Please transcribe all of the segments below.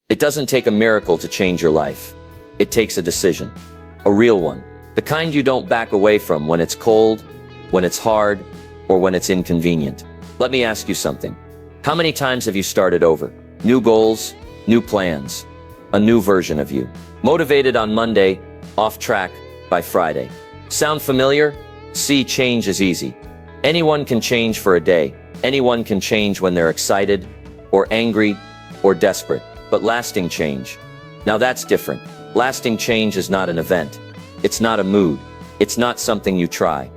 It doesn't take a miracle to change your life. It takes a decision. A real one. The kind you don't back away from when it's cold, when it's hard, or when it's inconvenient. Let me ask you something. How many times have you started over? New goals, new plans, a new version of you. Motivated on Monday, off track by Friday. Sound familiar? See, change is easy. Anyone can change for a day. Anyone can change when they're excited, or angry, or desperate. But lasting change, now that's different. Lasting change is not an event. It's not a mood. It's not something you try.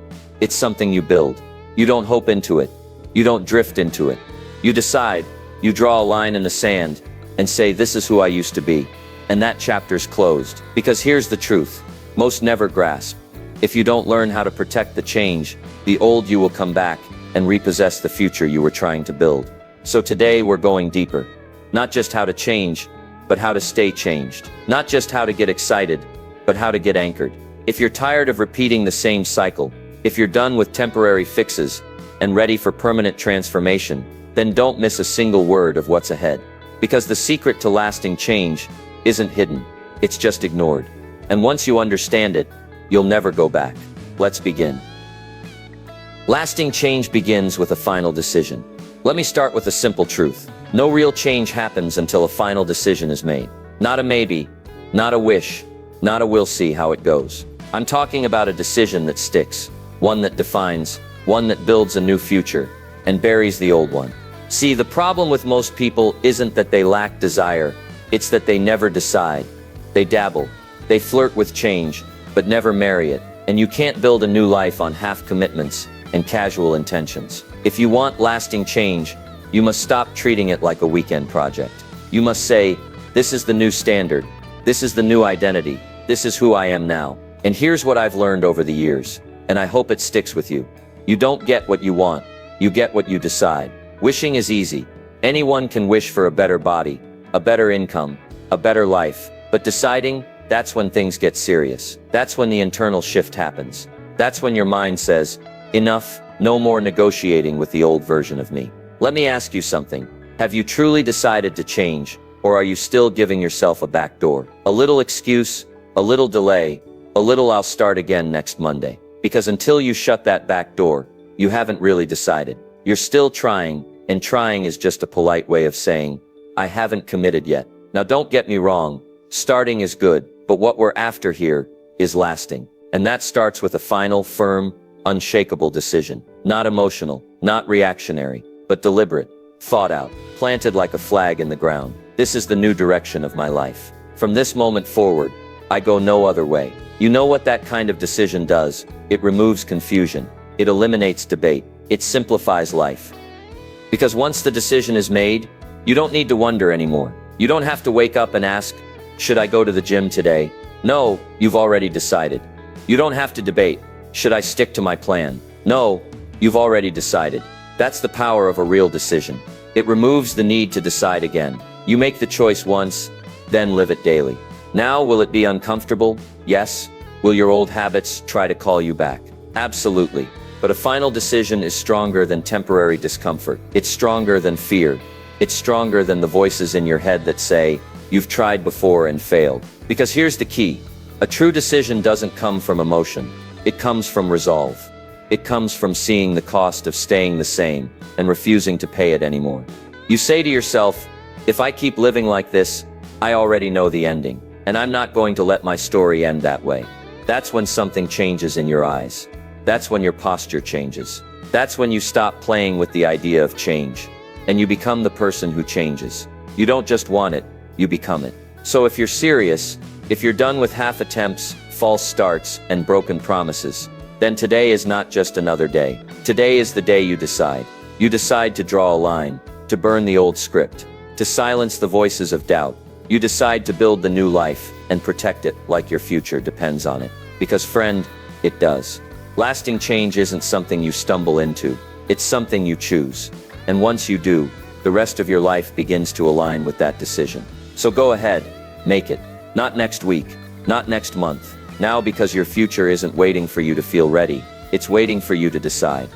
It's something you build. You don't hope into it. You don't drift into it. You decide, you draw a line in the sand, and say, this is who I used to be. And that chapter's closed. Because here's the truth. Most never grasp. If you don't learn how to protect the change, the old you will come back and repossess the future you were trying to build. So today we're going deeper. Not just how to change, but how to stay changed. Not just how to get excited, but how to get anchored. If you're tired of repeating the same cycle, if you're done with temporary fixes and ready for permanent transformation, then don't miss a single word of what's ahead. Because the secret to lasting change isn't hidden, it's just ignored. And once you understand it, you'll never go back. Let's begin. Lasting change begins with a final decision. Let me start with a simple truth. No real change happens until a final decision is made. Not a maybe, not a wish, not a we'll see how it goes. I'm talking about a decision that sticks, one that defines, one that builds a new future, and buries the old one. See, the problem with most people isn't that they lack desire, it's that they never decide. They dabble, they flirt with change, but never marry it. And you can't build a new life on half commitments and casual intentions. If you want lasting change, you must stop treating it like a weekend project. You must say, this is the new standard. This is the new identity. This is who I am now. And here's what I've learned over the years. And I hope it sticks with you. You don't get what you want. You get what you decide. Wishing is easy. Anyone can wish for a better body, a better income, a better life. But deciding, that's when things get serious. That's when the internal shift happens. That's when your mind says, enough, no more negotiating with the old version of me. Let me ask you something. Have you truly decided to change, or are you still giving yourself a back door? A little excuse, a little delay, a little I'll start again next Monday. Because until you shut that back door, you haven't really decided. You're still trying, and trying is just a polite way of saying, I haven't committed yet. Now don't get me wrong, starting is good, but what we're after here is lasting. And that starts with a final, firm, unshakable decision. Not emotional, not reactionary, but deliberate, thought out, planted like a flag in the ground. This is the new direction of my life. From this moment forward, I go no other way. You know what that kind of decision does? It removes confusion. It eliminates debate. It simplifies life. Because once the decision is made, you don't need to wonder anymore. You don't have to wake up and ask, should I go to the gym today? No, you've already decided. You don't have to debate, should I stick to my plan? No, you've already decided. That's the power of a real decision. It removes the need to decide again. You make the choice once, then live it daily. Now, will it be uncomfortable? Yes. Will your old habits try to call you back? Absolutely. But a final decision is stronger than temporary discomfort. It's stronger than fear. It's stronger than the voices in your head that say, you've tried before and failed. Because here's the key. A true decision doesn't come from emotion. It comes from resolve. It comes from seeing the cost of staying the same and refusing to pay it anymore. You say to yourself, if I keep living like this, I already know the ending, and I'm not going to let my story end that way. That's when something changes in your eyes. That's when your posture changes. That's when you stop playing with the idea of change, and you become the person who changes. You don't just want it, you become it. So if you're serious, if you're done with half attempts, false starts, and broken promises, then today is not just another day. Today is the day you decide. You decide to draw a line, to burn the old script, to silence the voices of doubt. You decide to build the new life and protect it like your future depends on it. Because friend, it does. Lasting change isn't something you stumble into. It's something you choose. And once you do, the rest of your life begins to align with that decision. So go ahead, make it. Not next week, not next month. Now, because your future isn't waiting for you to feel ready, it's waiting for you to decide.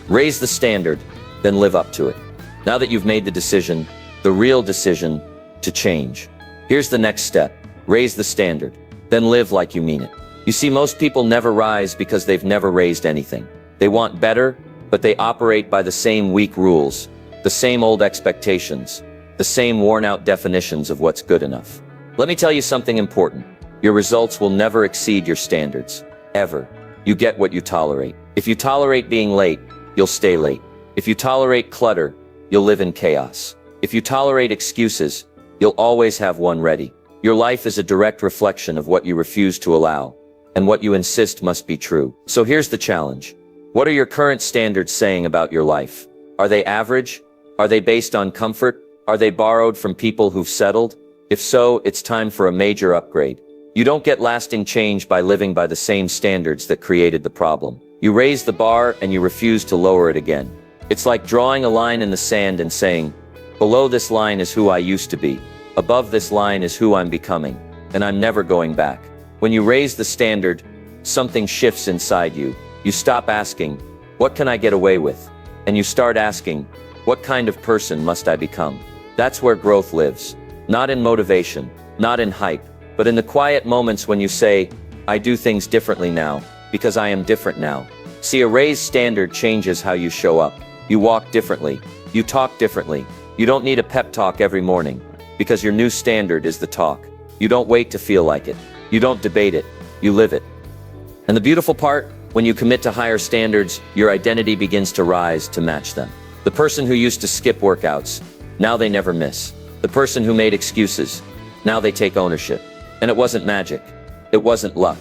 Raise the standard, then live up to it. Now that you've made the decision, the real decision, to change. Here's the next step. Raise the standard. Then live like you mean it. You see, most people never rise because they've never raised anything. They want better, but they operate by the same weak rules, the same old expectations, the same worn-out definitions of what's good enough. Let me tell you something important. Your results will never exceed your standards. Ever. You get what you tolerate. If you tolerate being late, you'll stay late. If you tolerate clutter, you'll live in chaos. If you tolerate excuses, you'll always have one ready. Your life is a direct reflection of what you refuse to allow, and what you insist must be true. So here's the challenge. What are your current standards saying about your life? Are they average? Are they based on comfort? Are they borrowed from people who've settled? If so, it's time for a major upgrade. You don't get lasting change by living by the same standards that created the problem. You raise the bar and you refuse to lower it again. It's like drawing a line in the sand and saying, below this line is who I used to be. Above this line is who I'm becoming, and I'm never going back. When you raise the standard, something shifts inside you. You stop asking, what can I get away with? And you start asking, what kind of person must I become? That's where growth lives. Not in motivation, not in hype, but in the quiet moments when you say, I do things differently now, because I am different now. See, a raised standard changes how you show up. You walk differently. You talk differently. You don't need a pep talk every morning, because your new standard is the talk. You don't wait to feel like it. You don't debate it. You live it. And the beautiful part, when you commit to higher standards, your identity begins to rise to match them. The person who used to skip workouts, now they never miss. The person who made excuses, now they take ownership. And it wasn't magic. It wasn't luck.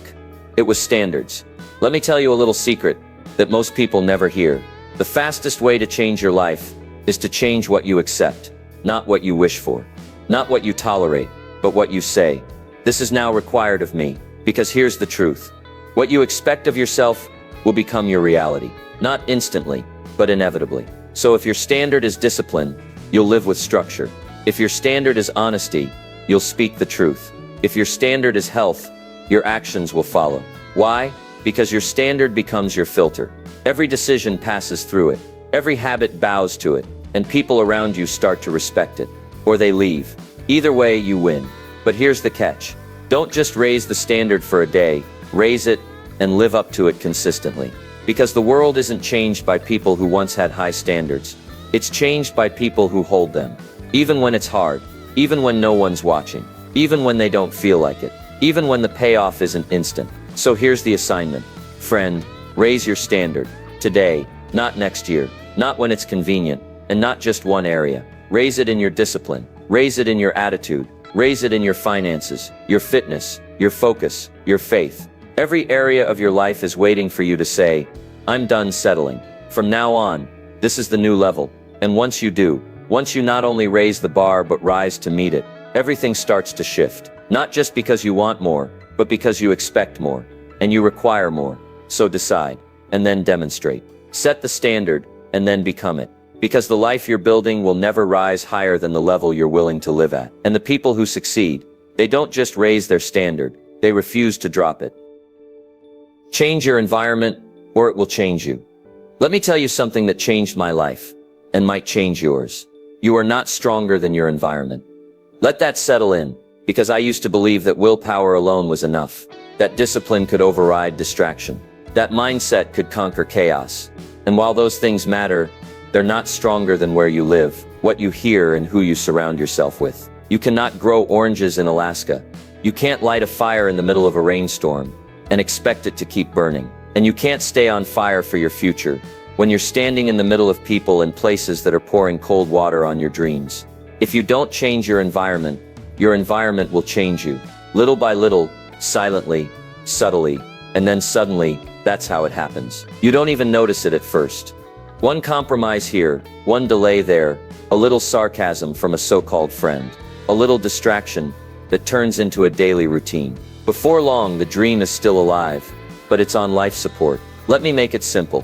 It was standards. Let me tell you a little secret that most people never hear. The fastest way to change your life is to change what you accept, not what you wish for. Not what you tolerate, but what you say. This is now required of me, because here's the truth. What you expect of yourself will become your reality. Not instantly, but inevitably. So if your standard is discipline, you'll live with structure. If your standard is honesty, you'll speak the truth. If your standard is health, your actions will follow. Why? Because your standard becomes your filter. Every decision passes through it. Every habit bows to it, and people around you start to respect it. Or they leave. Either way, you win. But here's the catch. Don't just raise the standard for a day. Raise it and live up to it consistently. Because the world isn't changed by people who once had high standards. It's changed by people who hold them. Even when it's hard. Even when no one's watching. Even when they don't feel like it. Even when the payoff isn't instant. So here's the assignment. Friend, raise your standard. Today, not next year. Not when it's convenient. And not just one area. Raise it in your discipline. Raise it in your attitude. Raise it in your finances, your fitness, your focus, your faith. Every area of your life is waiting for you to say, I'm done settling. From now on, this is the new level. And once you do, once you not only raise the bar but rise to meet it, everything starts to shift. Not just because you want more, but because you expect more. And you require more. So decide, and then demonstrate. Set the standard, and then become it. Because the life you're building will never rise higher than the level you're willing to live at. And the people who succeed, they don't just raise their standard, they refuse to drop it. Change your environment, or it will change you. Let me tell you something that changed my life, and might change yours. You are not stronger than your environment. Let that settle in, because I used to believe that willpower alone was enough, that discipline could override distraction, that mindset could conquer chaos. And while those things matter, they're not stronger than where you live, what you hear, and who you surround yourself with. You cannot grow oranges in Alaska. You can't light a fire in the middle of a rainstorm and expect it to keep burning. And you can't stay on fire for your future when you're standing in the middle of people and places that are pouring cold water on your dreams. If you don't change your environment will change you. Little by little, silently, subtly, and then suddenly, that's how it happens. You don't even notice it at first. One compromise here, one delay there, a little sarcasm from a so-called friend, a little distraction that turns into a daily routine. Before long, the dream is still alive, but it's on life support. Let me make it simple.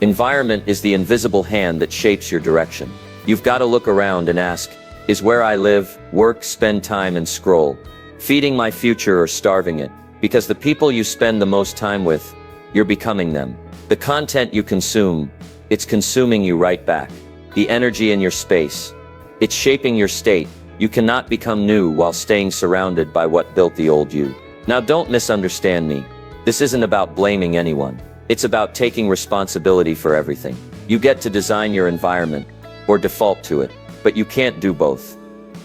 Environment is the invisible hand that shapes your direction. You've got to look around and ask, is where I live, work, spend time, and scroll feeding my future or starving it? Because the people you spend the most time with, you're becoming them. The content you consume, it's consuming you right back. The energy in your space, it's shaping your state. You cannot become new while staying surrounded by what built the old you. Now don't misunderstand me. This isn't about blaming anyone. It's about taking responsibility for everything. You get to design your environment, or default to it, but you can't do both.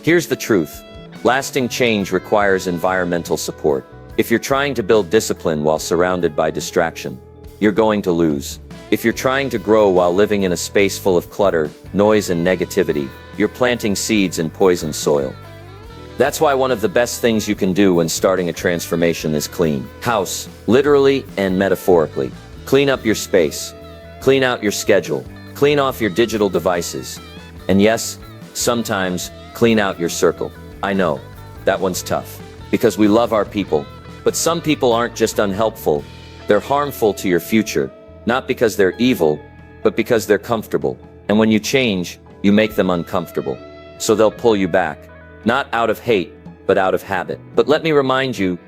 Here's the truth. Lasting change requires environmental support. If you're trying to build discipline while surrounded by distraction, you're going to lose. If you're trying to grow while living in a space full of clutter, noise, and negativity, you're planting seeds in poisoned soil. That's why one of the best things you can do when starting a transformation is clean house, literally and metaphorically. Clean up your space. Clean out your schedule. Clean off your digital devices. And yes, sometimes, clean out your circle. I know, that one's tough. Because we love our people. But some people aren't just unhelpful. They're harmful to your future. Not because they're evil, but because they're comfortable. And when you change, you make them uncomfortable. So they'll pull you back. Not out of hate, but out of habit. But let me remind you,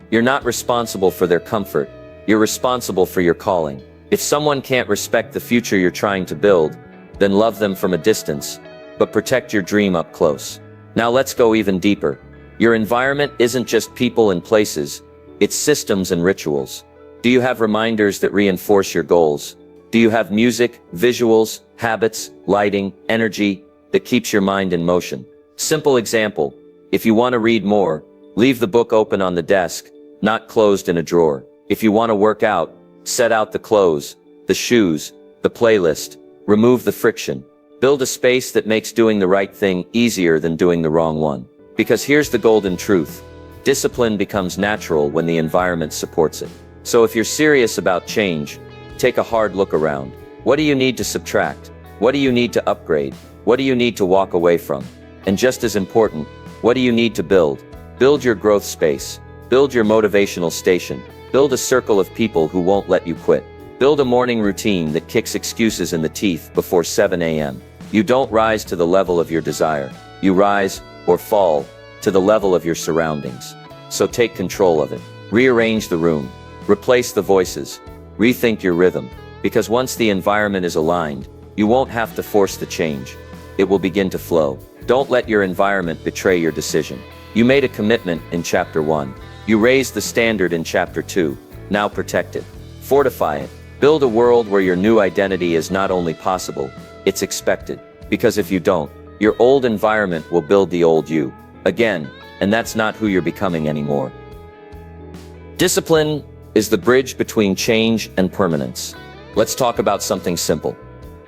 you're not responsible for their comfort. You're responsible for your calling. If someone can't respect the future you're trying to build, then love them from a distance, but protect your dream up close. Now let's go even deeper. Your environment isn't just people and places, it's systems and rituals. Do you have reminders that reinforce your goals? Do you have music, visuals, habits, lighting, energy that keeps your mind in motion? Simple example, if you want to read more, leave the book open on the desk, not closed in a drawer. If you want to work out, set out the clothes, the shoes, the playlist, remove the friction. Build a space that makes doing the right thing easier than doing the wrong one. Because here's the golden truth. Discipline becomes natural when the environment supports it. So if you're serious about change, take a hard look around. What do you need to subtract? What do you need to upgrade? What do you need to walk away from? And just as important, what do you need to build? Build your growth space. Build your motivational station. Build a circle of people who won't let you quit. Build a morning routine that kicks excuses in the teeth before 7 a.m. You don't rise to the level of your desire. You rise, or fall, to the level of your surroundings. So take control of it. Rearrange the room. Replace the voices. Rethink your rhythm. Because once the environment is aligned, you won't have to force the change. It will begin to flow. Don't let your environment betray your decision. You made a commitment in Chapter 1. You raised the standard in Chapter 2. Now protect it. Fortify it. Build a world where your new identity is not only possible, it's expected. Because if you don't, your old environment will build the old you again, and that's not who you're becoming anymore. Discipline is the bridge between change and permanence. Let's talk about something simple,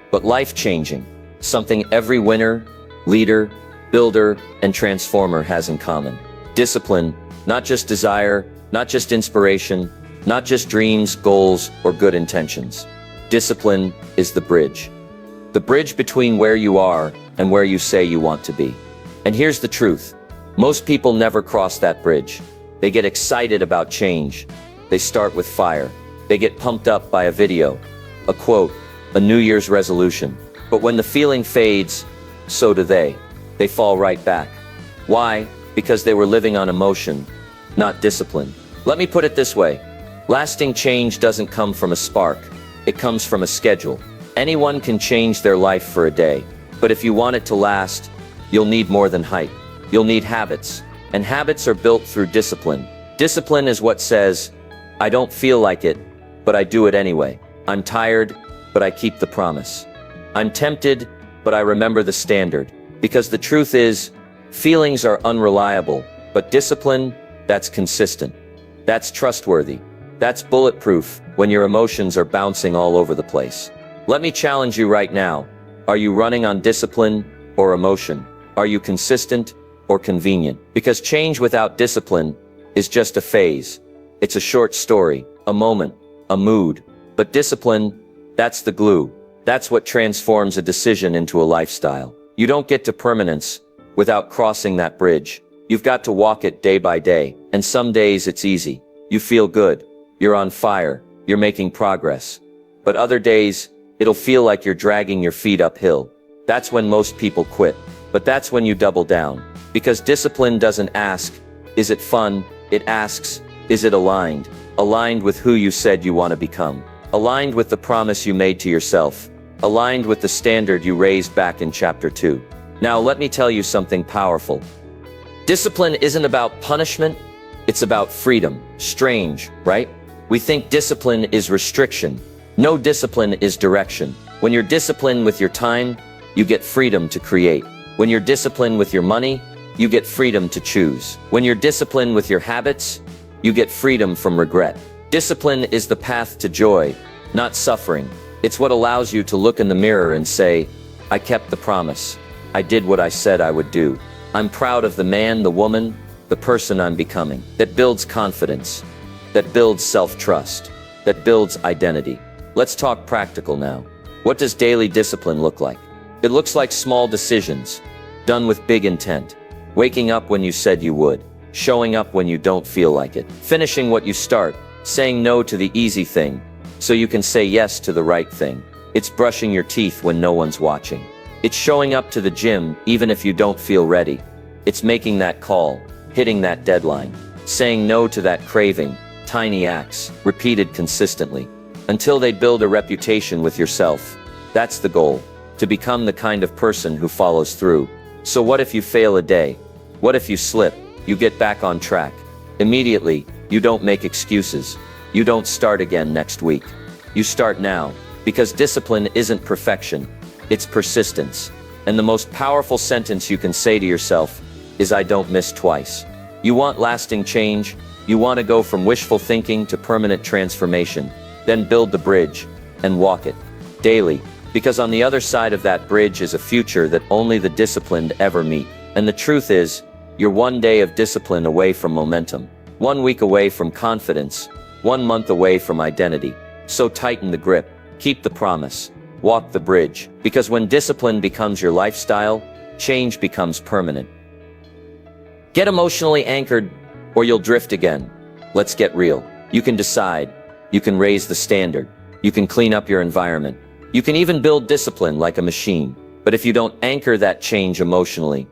but life-changing. Something every winner, leader, builder, and transformer has in common. Discipline, not just desire, not just inspiration, not just dreams, goals, or good intentions. Discipline is the bridge. The bridge between where you are and where you say you want to be. And here's the truth. Most people never cross that bridge. They get excited about change. They start with fire. They get pumped up by a video, a quote, a New Year's resolution. But when the feeling fades, so do they. They fall right back. Why? Because they were living on emotion, not discipline. Let me put it this way. Lasting change doesn't come from a spark. It comes from a schedule. Anyone can change their life for a day. But if you want it to last, you'll need more than hype. You'll need habits. And habits are built through discipline. Discipline is what says, I don't feel like it, but I do it anyway. I'm tired, but I keep the promise. I'm tempted, but I remember the standard. Because the truth is, feelings are unreliable, but discipline, that's consistent. That's trustworthy. That's bulletproof when your emotions are bouncing all over the place. Let me challenge you right now. Are you running on discipline or emotion? Are you consistent or convenient? Because change without discipline is just a phase. It's a short story, a moment, a mood. But discipline, that's the glue. That's what transforms a decision into a lifestyle. You don't get to permanence without crossing that bridge. You've got to walk it day by day. And some days it's easy. You feel good. You're on fire. You're making progress. But other days, it'll feel like you're dragging your feet uphill. That's when most people quit. But that's when you double down. Because discipline doesn't ask, is it fun? It asks, is it aligned? Aligned with who you said you want to become. Aligned with the promise you made to yourself. Aligned with the standard you raised back in Chapter 2. Now let me tell you something powerful. Discipline isn't about punishment, it's about freedom. Strange, right? We think discipline is restriction. No, discipline is direction. When you're disciplined with your time, you get freedom to create. When you're disciplined with your money, you get freedom to choose. When you're disciplined with your habits, you get freedom from regret. Discipline is the path to joy, not suffering. It's what allows you to look in the mirror and say, I kept the promise. I did what I said I would do. I'm proud of the man, the woman, the person I'm becoming. That builds confidence, that builds self-trust, that builds identity. Let's talk practical now. What does daily discipline look like? It looks like small decisions, done with big intent. Waking up when you said you would, showing up when you don't feel like it, finishing what you start, saying no to the easy thing, so you can say yes to the right thing. It's brushing your teeth when no one's watching. It's showing up to the gym even if you don't feel ready. It's making that call, hitting that deadline, saying no to that craving. Tiny acts, repeated consistently, until they build a reputation with yourself. That's the goal, to become the kind of person who follows through. So what if you fail a day? What if you slip? You get back on track. Immediately, you don't make excuses. You don't start again next week. You start now, because discipline isn't perfection, it's persistence. And the most powerful sentence you can say to yourself is, I don't miss twice. You want lasting change? You want to go from wishful thinking to permanent transformation? Then build the bridge and walk it daily, because on the other side of that bridge is a future that only the disciplined ever meet. And the truth is, you're one day of discipline away from momentum, 1 week away from confidence, 1 month away from identity. So tighten the grip, keep the promise, walk the bridge, because when discipline becomes your lifestyle, change becomes permanent. Get emotionally anchored, or you'll drift again. Let's get real. You can decide. You can raise the standard. You can clean up your environment. You can even build discipline like a machine. But if you don't anchor that change emotionally,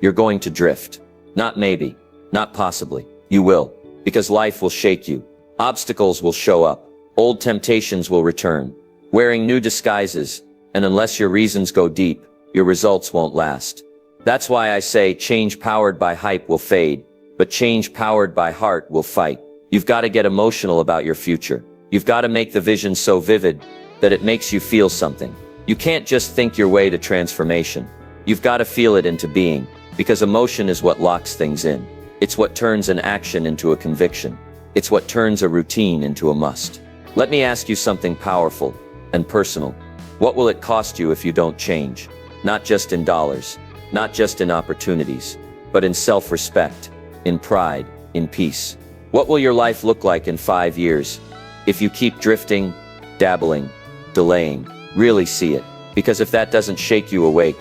you're going to drift. Not maybe, not possibly. You will, because life will shake you. Obstacles will show up. Old temptations will return, wearing new disguises. And unless your reasons go deep, your results won't last. That's why I say change powered by hype will fade, but change powered by heart will fight. You've got to get emotional about your future. You've got to make the vision so vivid that it makes you feel something. You can't just think your way to transformation. You've got to feel it into being, because emotion is what locks things in. It's what turns an action into a conviction. It's what turns a routine into a must. Let me ask you something powerful and personal. What will it cost you if you don't change? Not just in dollars, not just in opportunities, but in self-respect, in pride, in peace. What will your life look like in 5 years if you keep drifting, dabbling, delaying? Really see it, because if that doesn't shake you awake,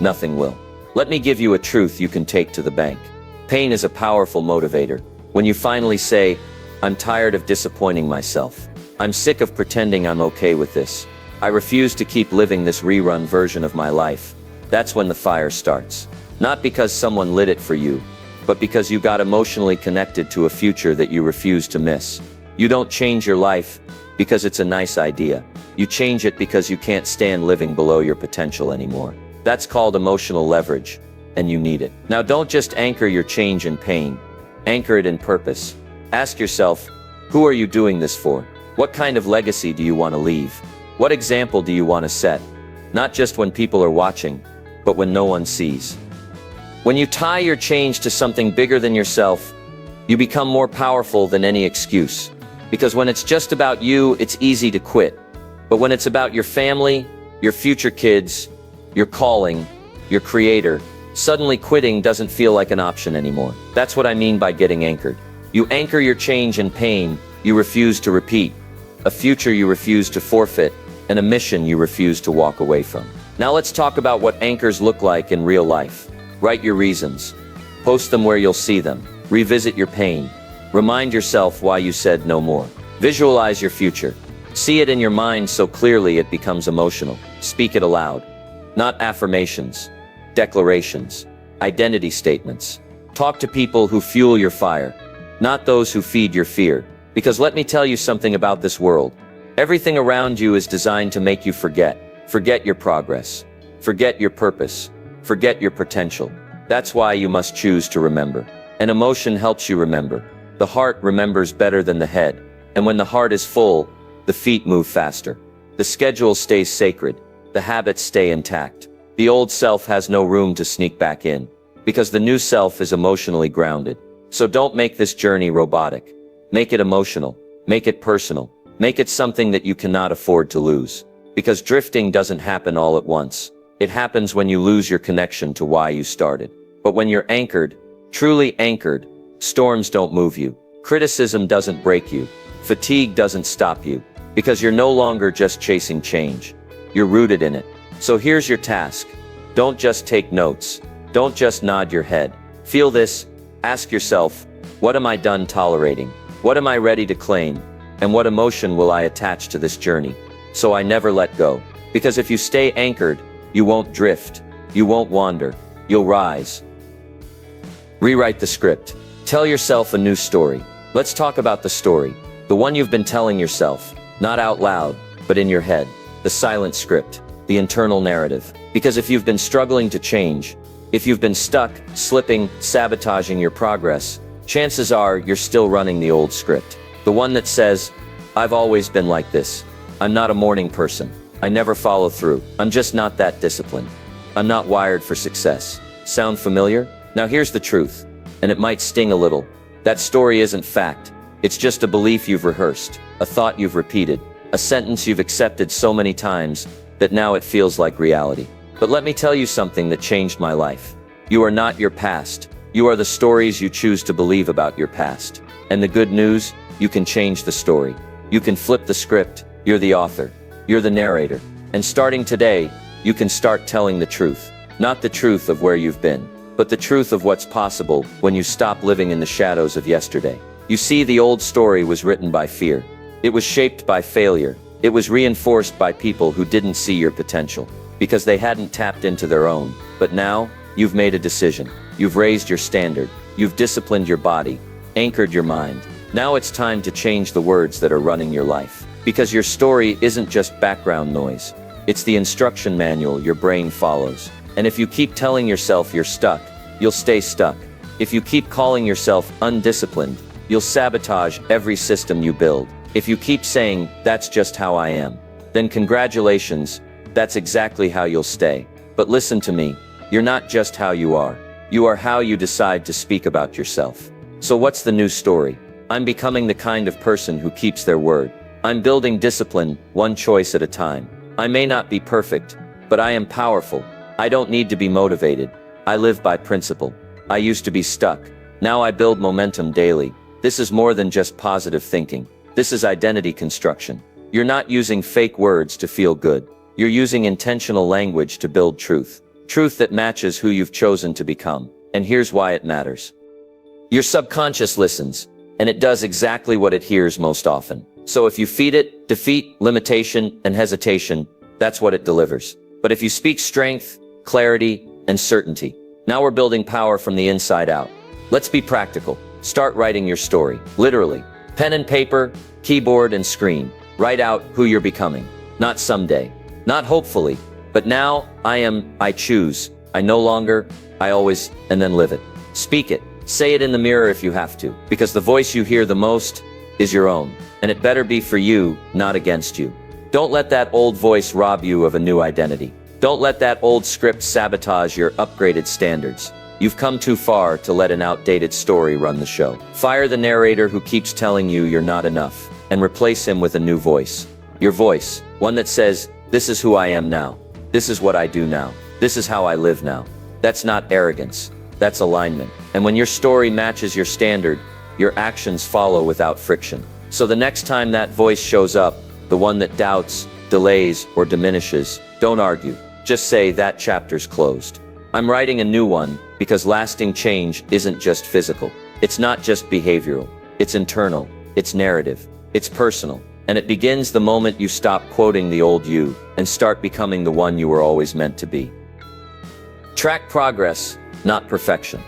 nothing will. Let me give you a truth you can take to the bank. Pain is a powerful motivator. When you finally say, I'm tired of disappointing myself. I'm sick of pretending I'm okay with this. I refuse to keep living this rerun version of my life. That's when the fire starts. Not because someone lit it for you, but because you got emotionally connected to a future that you refuse to miss. You don't change your life because it's a nice idea. You change it because you can't stand living below your potential anymore. That's called emotional leverage, and you need it. Now don't just anchor your change in pain. Anchor it in purpose. Ask yourself, who are you doing this for? What kind of legacy do you want to leave? What example do you want to set? Not just when people are watching, but when no one sees. When you tie your change to something bigger than yourself, you become more powerful than any excuse. Because when it's just about you, it's easy to quit. But when it's about your family, your future kids, your calling, your creator, suddenly quitting doesn't feel like an option anymore. That's what I mean by getting anchored. You anchor your change in pain you refuse to repeat, a future you refuse to forfeit, and a mission you refuse to walk away from. Now let's talk about what anchors look like in real life. Write your reasons. Post them where you'll see them. Revisit your pain. Remind yourself why you said no more. Visualize your future. See it in your mind so clearly it becomes emotional. Speak it aloud. Not affirmations, declarations, identity statements. Talk to people who fuel your fire, not those who feed your fear. Because let me tell you something about this world. Everything around you is designed to make you forget. Forget your progress. Forget your purpose. Forget your potential. That's why you must choose to remember. An emotion helps you remember. The heart remembers better than the head. And when the heart is full, the feet move faster. The schedule stays sacred. The habits stay intact. The old self has no room to sneak back in, because the new self is emotionally grounded. So don't make this journey robotic. Make it emotional. Make it personal. Make it something that you cannot afford to lose. Because drifting doesn't happen all at once. It happens when you lose your connection to why you started. But when you're anchored, truly anchored, storms don't move you. Criticism doesn't break you. Fatigue doesn't stop you. Because you're no longer just chasing change. You're rooted in it. So here's your task. Don't just take notes. Don't just nod your head. Feel this. Ask yourself, what am I done tolerating? What am I ready to claim? And what emotion will I attach to this journey? So I never let go. Because if you stay anchored, you won't drift. You won't wander. You'll rise. Rewrite the script. Tell yourself a new story. Let's talk about the story. The one you've been telling yourself. Not out loud, but in your head. The silent script. The internal narrative. Because if you've been struggling to change, if you've been stuck, slipping, sabotaging your progress, chances are you're still running the old script. The one that says, I've always been like this. I'm not a morning person. I never follow through. I'm just not that disciplined. I'm not wired for success. Sound familiar? Now here's the truth, and it might sting a little. That story isn't fact. It's just a belief you've rehearsed, a thought you've repeated, a sentence you've accepted so many times that now it feels like reality. But let me tell you something that changed my life. You are not your past. You are the stories you choose to believe about your past. And the good news, you can change the story. You can flip the script. You're the author. You're the narrator. And starting today, you can start telling the truth. Not the truth of where you've been, but the truth of what's possible when you stop living in the shadows of yesterday. You see, the old story was written by fear. It was shaped by failure. It was reinforced by people who didn't see your potential, because they hadn't tapped into their own. But now, you've made a decision. You've raised your standard. You've disciplined your body, anchored your mind. Now it's time to change the words that are running your life. Because your story isn't just background noise. It's the instruction manual your brain follows. And if you keep telling yourself you're stuck, you'll stay stuck. If you keep calling yourself undisciplined, you'll sabotage every system you build. If you keep saying, that's just how I am, then congratulations, that's exactly how you'll stay. But listen to me, you're not just how you are. You are how you decide to speak about yourself. So what's the new story? I'm becoming the kind of person who keeps their word. I'm building discipline, one choice at a time. I may not be perfect, but I am powerful. I don't need to be motivated. I live by principle. I used to be stuck. Now I build momentum daily. This is more than just positive thinking. This is identity construction. You're not using fake words to feel good. You're using intentional language to build truth. Truth that matches who you've chosen to become. And here's why it matters. Your subconscious listens, and it does exactly what it hears most often. So if you feed it defeat, limitation, and hesitation, that's what it delivers. But if you speak strength, clarity, and certainty, now we're building power from the inside out. Let's be practical. Start writing your story. Literally. Pen and paper, keyboard and screen. Write out who you're becoming. Not someday. Not hopefully. But now, I choose. I no longer, I always, and then live it. Speak it. Say it in the mirror if you have to. Because the voice you hear the most is your own. And it better be for you, not against you. Don't let that old voice rob you of a new identity. Don't let that old script sabotage your upgraded standards. You've come too far to let an outdated story run the show. Fire the narrator who keeps telling you you're not enough, and replace him with a new voice. Your voice, one that says, this is who I am now. This is what I do now. This is how I live now. That's not arrogance. That's alignment. And when your story matches your standard, your actions follow without friction. So the next time that voice shows up, the one that doubts, delays, or diminishes, don't argue. Just say that chapter's closed. I'm writing a new one because lasting change isn't just physical. It's not just behavioral. It's internal. It's narrative. It's personal. And it begins the moment you stop quoting the old you and start becoming the one you were always meant to be. Track progress, not perfection.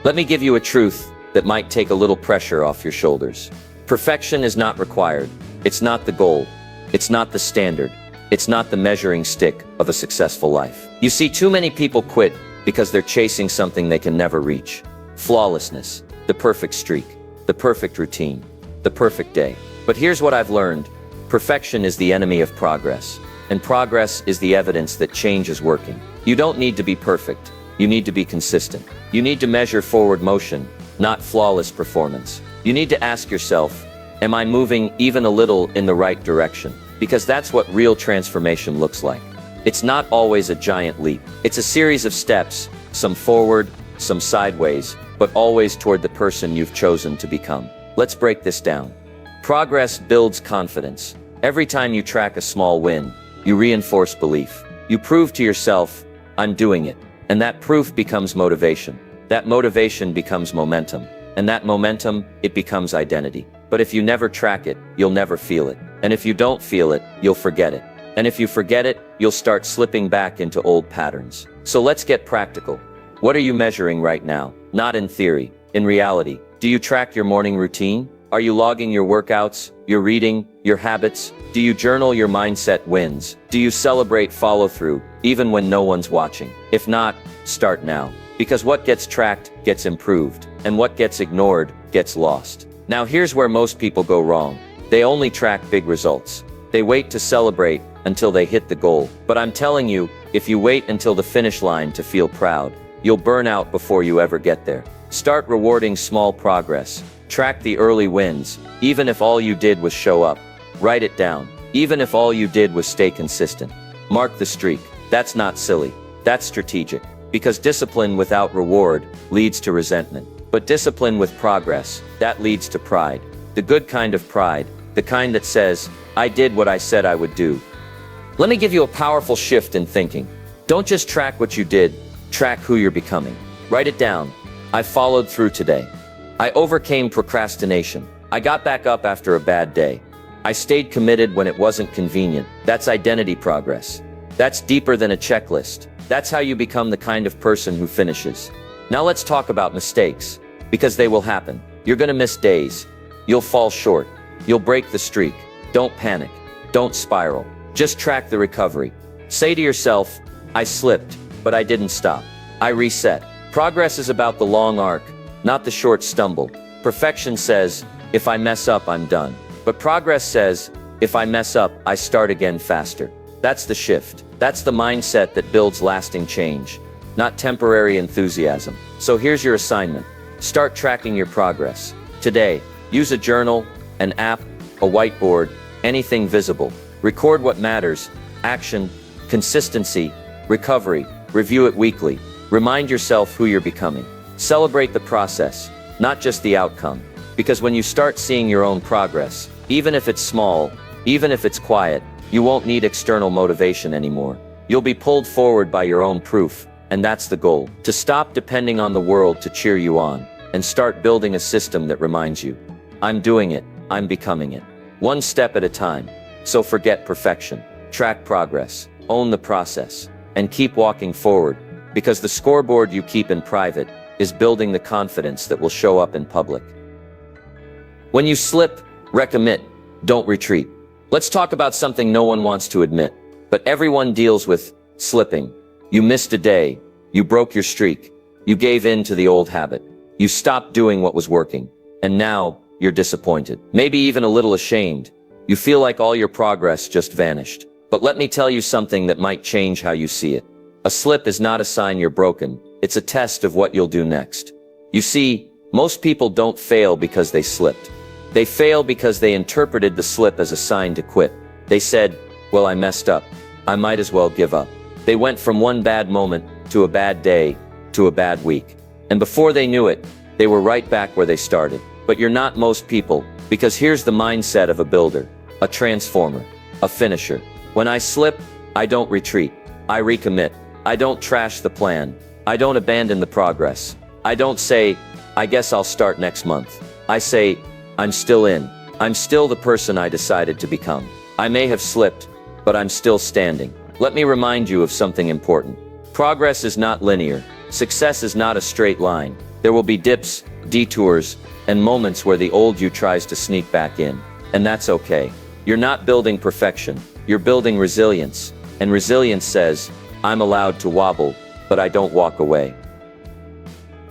Let me give you a truth that might take a little pressure off your shoulders. Perfection is not required. It's not the goal. It's not the standard. It's not the measuring stick of a successful life. You see, too many people quit because they're chasing something they can never reach. Flawlessness, the perfect streak, the perfect routine, the perfect day. But here's what I've learned. Perfection is the enemy of progress, and progress is the evidence that change is working. You don't need to be perfect. You need to be consistent. You need to measure forward motion, not flawless performance. You need to ask yourself, am I moving even a little in the right direction? Because that's what real transformation looks like. It's not always a giant leap. It's a series of steps, some forward, some sideways, but always toward the person you've chosen to become. Let's break this down. Progress builds confidence. Every time you track a small win, you reinforce belief. You prove to yourself, I'm doing it. And that proof becomes motivation. That motivation becomes momentum. And that momentum, it becomes identity. But if you never track it, you'll never feel it. And if you don't feel it, you'll forget it. And if you forget it, you'll start slipping back into old patterns. So let's get practical. What are you measuring right now? Not in theory, in reality. Do you track your morning routine? Are you logging your workouts, your reading, your habits? Do you journal your mindset wins? Do you celebrate follow-through, even when no one's watching? If not, start now. Because what gets tracked gets improved, and what gets ignored gets lost. Now here's where most people go wrong. They only track big results. They wait to celebrate until they hit the goal. But I'm telling you, if you wait until the finish line to feel proud, you'll burn out before you ever get there. Start rewarding small progress. Track the early wins, even if all you did was show up. Write it down, even if all you did was stay consistent. Mark the streak. That's not silly. That's strategic. Because discipline without reward leads to resentment. But discipline with progress, that leads to pride. The good kind of pride, the kind that says, I did what I said I would do. Let me give you a powerful shift in thinking. Don't just track what you did, track who you're becoming. Write it down. I followed through today. I overcame procrastination. I got back up after a bad day. I stayed committed when it wasn't convenient. That's identity progress. That's deeper than a checklist. That's how you become the kind of person who finishes. Now let's talk about mistakes, because they will happen. You're gonna miss days. You'll fall short. You'll break the streak. Don't panic. Don't spiral. Just track the recovery. Say to yourself, I slipped, but I didn't stop. I reset. Progress is about the long arc, not the short stumble. Perfection says, if I mess up, I'm done. But progress says, if I mess up, I start again faster. That's the shift. That's the mindset that builds lasting change, not temporary enthusiasm. So here's your assignment. Start tracking your progress. Today, use a journal, an app, a whiteboard, anything visible. Record what matters, action, consistency, recovery. Review it weekly. Remind yourself who you're becoming. Celebrate the process, not just the outcome. Because when you start seeing your own progress, even if it's small, even if it's quiet, you won't need external motivation anymore. You'll be pulled forward by your own proof, and that's the goal. To stop depending on the world to cheer you on, and start building a system that reminds you, I'm doing it, I'm becoming it. One step at a time. So forget perfection. Track progress, own the process, and keep walking forward, because the scoreboard you keep in private is building the confidence that will show up in public. When you slip, recommit, don't retreat. Let's talk about something no one wants to admit, but everyone deals with: slipping. You missed a day, you broke your streak, you gave in to the old habit, you stopped doing what was working, and now you're disappointed, maybe even a little ashamed. You feel like all your progress just vanished. But let me tell you something that might change how you see it. A slip is not a sign you're broken, it's a test of what you'll do next. You see, most people don't fail because they slipped. They fail because they interpreted the slip as a sign to quit. They said, well, I messed up. I might as well give up. They went from one bad moment to a bad day to a bad week. And before they knew it, they were right back where they started. But you're not most people, because here's the mindset of a builder, a transformer, a finisher. When I slip, I don't retreat. I recommit. I don't trash the plan. I don't abandon the progress. I don't say, I guess I'll start next month. I say, I'm still in. I'm still the person I decided to become. I may have slipped, but I'm still standing. Let me remind you of something important. Progress is not linear. Success is not a straight line. There will be dips, detours, and moments where the old you tries to sneak back in. And that's okay. You're not building perfection. You're building resilience. And resilience says, I'm allowed to wobble, but I don't walk away.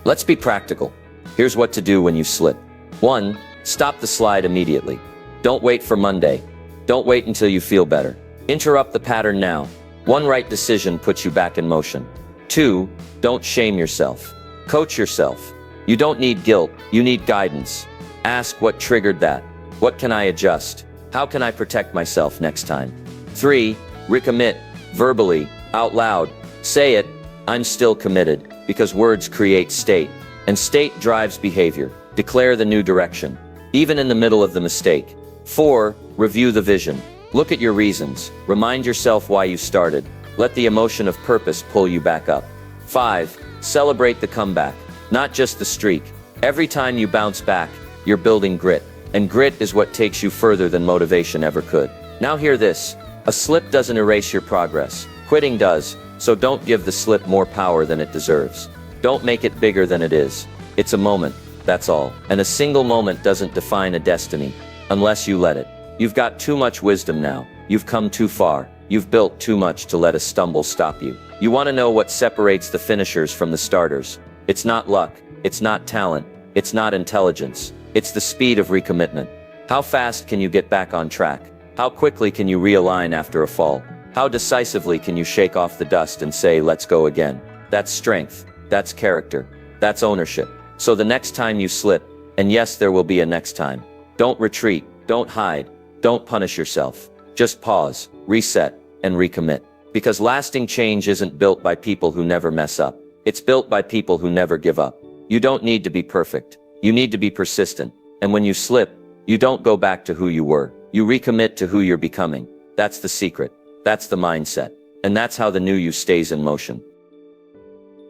Let's be practical. Here's what to do when you slip. 1. Stop the slide immediately. Don't wait for Monday. Don't wait until you feel better. Interrupt the pattern now. One right decision puts you back in motion. 2. Don't shame yourself. Coach yourself. You don't need guilt, you need guidance. Ask what triggered that. What can I adjust? How can I protect myself next time? 3. Recommit, verbally, out loud. Say it, I'm still committed, because words create state, and state drives behavior. Declare the new direction, even in the middle of the mistake. 4. Review the vision. Look at your reasons. Remind yourself why you started. Let the emotion of purpose pull you back up. 5. Celebrate the comeback, not just the streak. Every time you bounce back, you're building grit, and grit is what takes you further than motivation ever could. Now hear this. A slip doesn't erase your progress. Quitting does, so don't give the slip more power than it deserves. Don't make it bigger than it is. It's a moment, that's all. And a single moment doesn't define a destiny, unless you let it. You've got too much wisdom now. You've come too far. You've built too much to let a stumble stop you. You want to know what separates the finishers from the starters. It's not luck. It's not talent. It's not intelligence. It's the speed of recommitment. How fast can you get back on track? How quickly can you realign after a fall? How decisively can you shake off the dust and say, let's go again? That's strength. That's character. That's ownership. So the next time you slip, and yes, there will be a next time, don't retreat, don't hide, don't punish yourself. Just pause, reset, and recommit. Because lasting change isn't built by people who never mess up. It's built by people who never give up. You don't need to be perfect. You need to be persistent. And when you slip, you don't go back to who you were. You recommit to who you're becoming. That's the secret. That's the mindset. And that's how the new you stays in motion.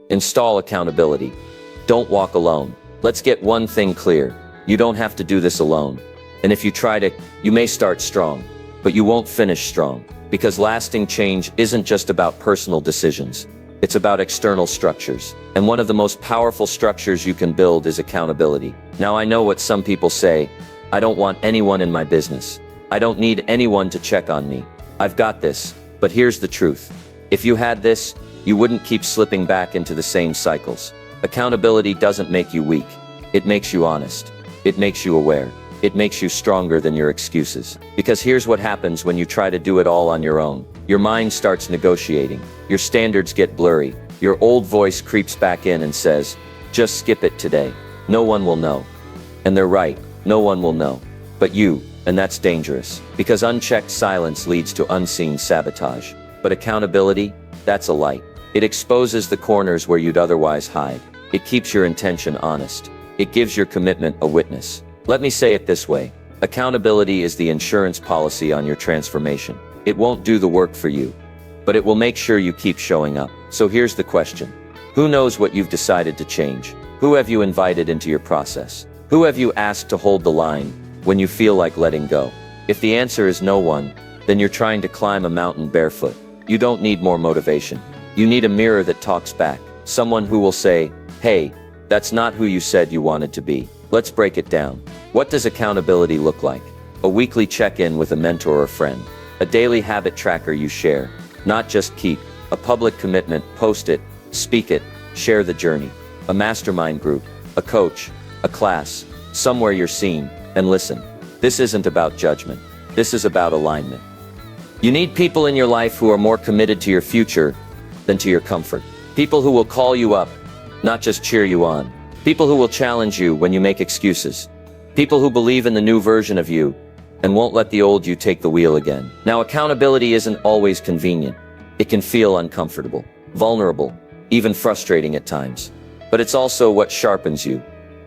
Install accountability. Don't walk alone. Let's get one thing clear. You don't have to do this alone. And if you try to, you may start strong, but you won't finish strong. Because lasting change isn't just about personal decisions. It's about external structures. And one of the most powerful structures you can build is accountability. Now I know what some people say. I don't want anyone in my business. I don't need anyone to check on me. I've got this. But here's the truth. If you had this, you wouldn't keep slipping back into the same cycles. Accountability doesn't make you weak. It makes you honest. It makes you aware. It makes you stronger than your excuses. Because here's what happens when you try to do it all on your own. Your mind starts negotiating. Your standards get blurry. Your old voice creeps back in and says, just skip it today. No one will know. And they're right. No one will know. But you, and that's dangerous. Because unchecked silence leads to unseen sabotage. But accountability, that's a light. It exposes the corners where you'd otherwise hide. It keeps your intention honest. It gives your commitment a witness. Let me say it this way. Accountability is the insurance policy on your transformation. It won't do the work for you, but it will make sure you keep showing up. So here's the question. Who knows what you've decided to change? Who have you invited into your process? Who have you asked to hold the line when you feel like letting go? If the answer is no one, then you're trying to climb a mountain barefoot. You don't need more motivation. You need a mirror that talks back. Someone who will say, hey, that's not who you said you wanted to be. Let's break it down. What does accountability look like? A weekly check-in with a mentor or friend. A daily habit tracker you share. Not just keep. A public commitment, post it, speak it, share the journey. A mastermind group. A coach. A class. Somewhere you're seen. And listen, this isn't about judgment. This is about alignment. You need people in your life who are more committed to your future than to your comfort. People who will call you up, not just cheer you on. People who will challenge you when you make excuses. People who believe in the new version of you and won't let the old you take the wheel again. Now, accountability isn't always convenient. It can feel uncomfortable, vulnerable, even frustrating at times. But it's also what sharpens you,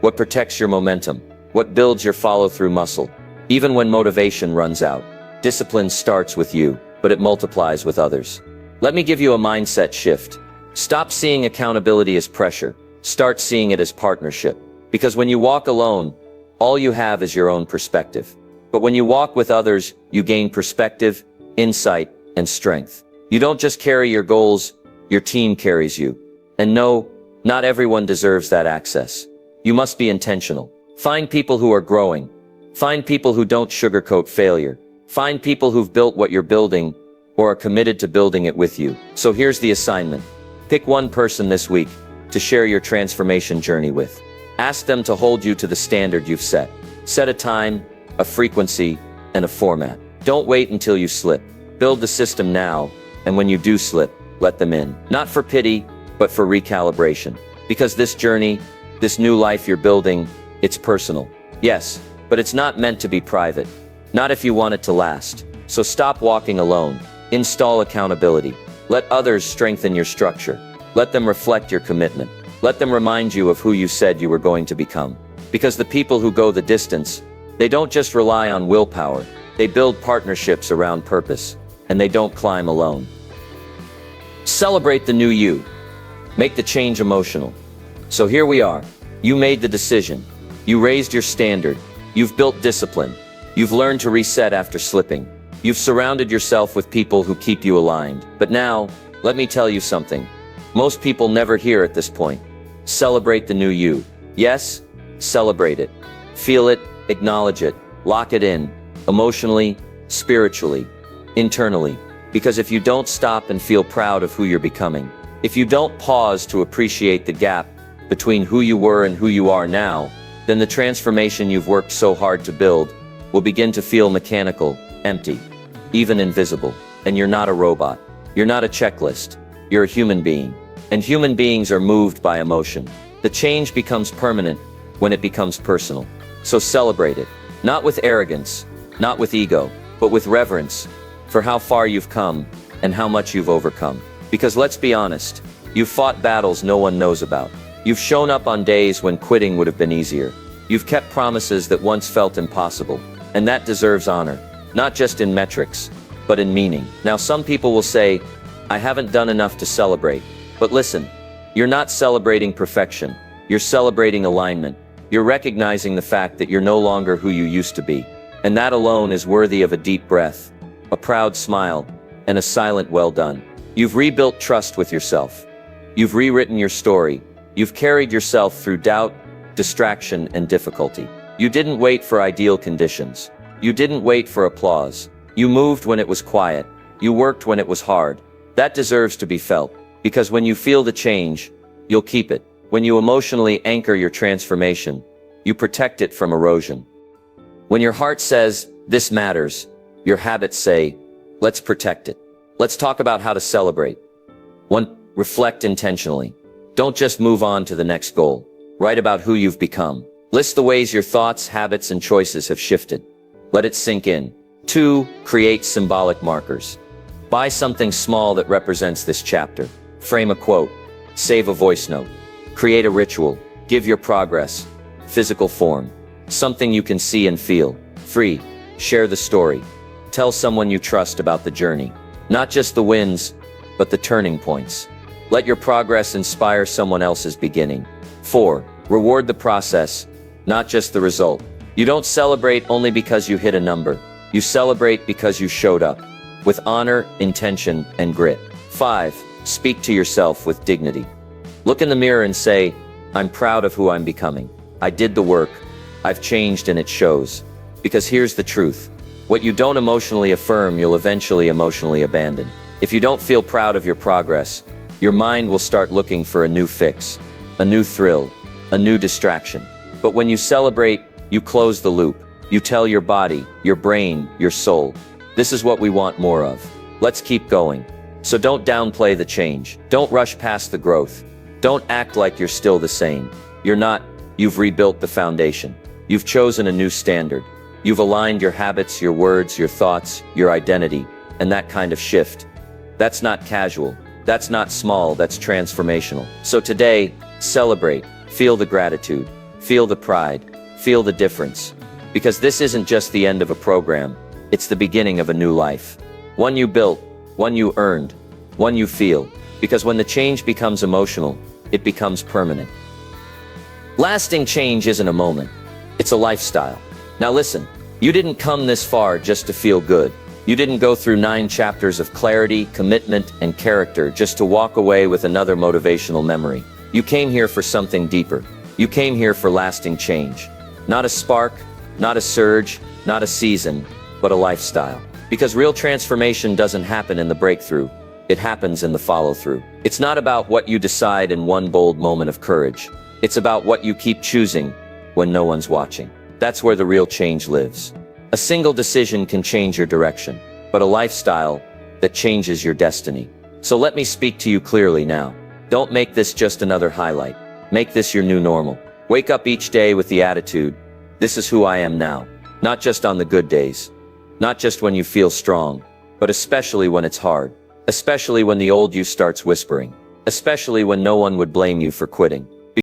what protects your momentum, what builds your follow-through muscle. Even when motivation runs out, discipline starts with you, but it multiplies with others. Let me give you a mindset shift. Stop seeing accountability as pressure. Start seeing it as partnership. Because when you walk alone, all you have is your own perspective. But when you walk with others, you gain perspective, insight, and strength. You don't just carry your goals, your team carries you. And no, not everyone deserves that access. You must be intentional. Find people who are growing. Find people who don't sugarcoat failure. Find people who've built what you're building or are committed to building it with you. So here's the assignment. Pick one person this week to share your transformation journey with. Ask them to hold you to the standard you've set. Set a time, a frequency, and a format. Don't wait until you slip. Build the system now, and when you do slip, let them in. Not for pity, but for recalibration. Because this journey, this new life you're building, it's personal. Yes, but it's not meant to be private. Not if you want it to last. So stop walking alone. Install accountability. Let others strengthen your structure. Let them reflect your commitment. Let them remind you of who you said you were going to become. Because the people who go the distance, they don't just rely on willpower, they build partnerships around purpose, and they don't climb alone. Celebrate the new you. Make the change emotional. So here we are. You made the decision. You raised your standard. You've built discipline. You've learned to reset after slipping. You've surrounded yourself with people who keep you aligned. But now, let me tell you something. Most people never hear at this point. Celebrate the new you. Yes, celebrate it. Feel it, acknowledge it, lock it in, emotionally, spiritually, internally. Because if you don't stop and feel proud of who you're becoming, if you don't pause to appreciate the gap between who you were and who you are now, then the transformation you've worked so hard to build will begin to feel mechanical, empty, even invisible. And you're not a robot. You're not a checklist. You're a human being. And human beings are moved by emotion. The change becomes permanent when it becomes personal. So celebrate it. Not with arrogance, not with ego, but with reverence for how far you've come and how much you've overcome. Because let's be honest, you've fought battles no one knows about. You've shown up on days when quitting would have been easier. You've kept promises that once felt impossible. And that deserves honor, not just in metrics, but in meaning. Now some people will say, I haven't done enough to celebrate. But listen, you're not celebrating perfection. You're celebrating alignment. You're recognizing the fact that you're no longer who you used to be. And that alone is worthy of a deep breath, a proud smile, and a silent well done. You've rebuilt trust with yourself. You've rewritten your story. You've carried yourself through doubt, distraction, and difficulty. You didn't wait for ideal conditions. You didn't wait for applause. You moved when it was quiet. You worked when it was hard. That deserves to be felt. Because when you feel the change, you'll keep it. When you emotionally anchor your transformation, you protect it from erosion. When your heart says, this matters, your habits say, let's protect it. Let's talk about how to celebrate. 1. Reflect intentionally. Don't just move on to the next goal. Write about who you've become. List the ways your thoughts, habits, and choices have shifted. Let it sink in. 2. Create symbolic markers. Buy something small that represents this chapter. Frame a quote. Save a voice note. Create a ritual. Give your progress physical form. Something you can see and feel. 3. Share the story. Tell someone you trust about the journey. Not just the wins, but the turning points. Let your progress inspire someone else's beginning. 4. Reward the process, not just the result. You don't celebrate only because you hit a number. You celebrate because you showed up, with honor, intention, and grit. 5. Speak to yourself with dignity. Look in the mirror and say, I'm proud of who I'm becoming. I did the work. I've changed and it shows. Because here's the truth. What you don't emotionally affirm, you'll eventually emotionally abandon. If you don't feel proud of your progress, your mind will start looking for a new fix, a new thrill, a new distraction. But when you celebrate, you close the loop. You tell your body, your brain, your soul, this is what we want more of. Let's keep going. So don't downplay the change. Don't rush past the growth. Don't act like you're still the same. You're not. You've rebuilt the foundation. You've chosen a new standard. You've aligned your habits, your words, your thoughts, your identity, and that kind of shift. That's not casual. That's not small. That's transformational. So today, celebrate. Feel the gratitude. Feel the pride. Feel the difference. Because this isn't just the end of a program. It's the beginning of a new life. One you built, one you earned, one you feel. Because when the change becomes emotional, it becomes permanent. Lasting change isn't a moment. It's a lifestyle. Now listen, you didn't come this far just to feel good. You didn't go through 9 chapters of clarity, commitment, and character just to walk away with another motivational memory. You came here for something deeper. You came here for lasting change. Not a spark, not a surge, not a season, but a lifestyle. Because real transformation doesn't happen in the breakthrough. It happens in the follow-through. It's not about what you decide in one bold moment of courage. It's about what you keep choosing when no one's watching. That's where the real change lives. A single decision can change your direction, but a lifestyle that changes your destiny. So let me speak to you clearly now. Don't make this just another highlight. Make this your new normal. Wake up each day with the attitude, this is who I am now. Not just on the good days. Not just when you feel strong, but especially when it's hard. Especially when the old you starts whispering. Especially when no one would blame you for quitting.